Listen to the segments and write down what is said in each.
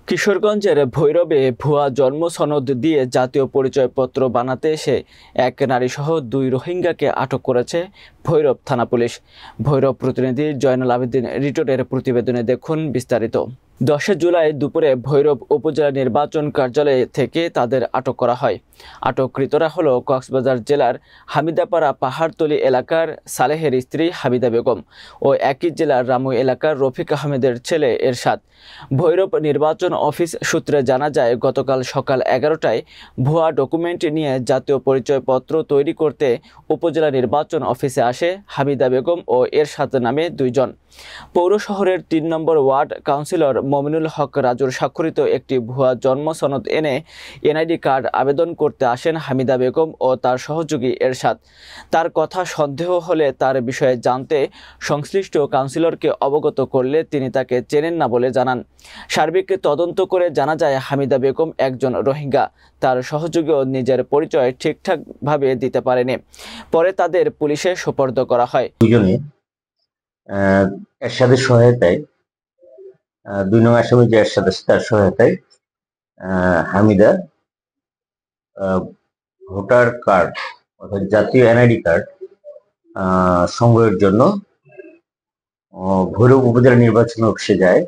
কিশোরগঞ্জের ভৈরবে ভুয়া জন্ম সনদ দিয়ে জাতীয় পরিচয়পত্র বানাতে এসে এক নারীসহ 2 রোহিঙ্গাকে আটক করেছে ভৈরব থানা পুলিশ। ভৈরব প্রতিনিধি জয়নাল আবেদিন রিটোরের প্রতিবেদনে দেখুন বিস্তারিত। 10 জুলাই দুপুরে ভৈরব উপজেলা নির্বাচন কার্যালয় থেকে তাদের আটক করা হয়। আটককৃতরা হলো কক্সবাজার জেলার হামিদাপাড়া পাহাড়তলী এলাকার সালেহের স্ত্রী হামিদা বেগম ও একই জেলার রামু এলাকার রফিক আহমেদের ছেলে এরশাদ। ভৈরব নির্বাচন অফিস সূত্রে জানা যায়, গতকাল সকাল 11টায় ভুয়া ডকুমেন্ট নিয়ে জাতীয় পরিচয়পত্র তৈরি করতে উপজেলা নির্বাচন অফিসে আসে হামিদা বেগম ও এরশাদ নামে 2 জন। পৌর শহরের 3 নম্বর ওয়ার্ড কাউন্সিলর মমিনুল হক রাজুর স্বাক্ষরিত একটি ভুয়া জন্ম সনদ এনে এনআইডি কার্ড আবেদন করতে আসেন হামিদা বেগম ও তার সহযোগী এরশাদ। তার কথা সন্দেহ হলে তার বিষয়ে জানতে সংশ্লিষ্ট কাউন্সিলরকে অবগত করলে তিনি তাকে চেনেন না বলে জানান। সার্বিক তদন্ত করে জানা যায়, হামিদা বেগম একজন রোহিঙ্গা। তার সহযোগীও নিজের পরিচয় ঠিকঠাকভাবে দিতে পারেনি। পরে তাদের পুলিশে সোপর্দ করা হয়। দুজনে এরশাদের সহায়তায় 2 নং আসামি যে এরশাদ আছে তার সহায়তায় হামিদা ভোটার কার্ড অর্থাৎ জাতীয় এনআইডি কার্ড সংগ্রহের জন্য ভৈরব উপজেলা নির্বাচন অফিসে যায়।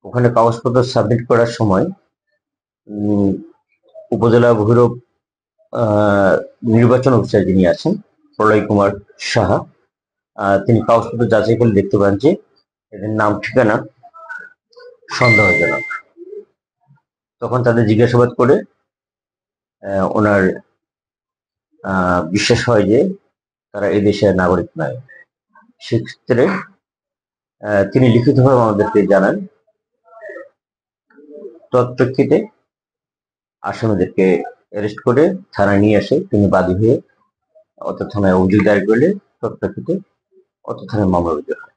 ওখানে কাগজপত্র সাবমিট করার সময় উপজেলা ভৈরব নির্বাচন অফিসার যিনি আছেন প্রলয় কুমার সাহা, তিনি কাগজপত্র যাচাই করে দেখতে পান যে এদের নাম ঠিকানা সন্দেহজনক। তখন তাদের জিজ্ঞাসাবাদ করে ওনার বিশ্বাস হয় যে তারা এই দেশের নাগরিক নয়। সেক্ষেত্রে তিনি লিখিতভাবে আমাদেরকে জানান। তৎপ্রেক্ষিতে আসামিদেরকে অ্যারেস্ট করে থানায় নিয়ে আসে। তিনি বাদী হয়ে অত থানায় অভিযোগ দায়ের করলে তৎপ্রেক্ষিতে অত থানায় মামলা রুজু হয়।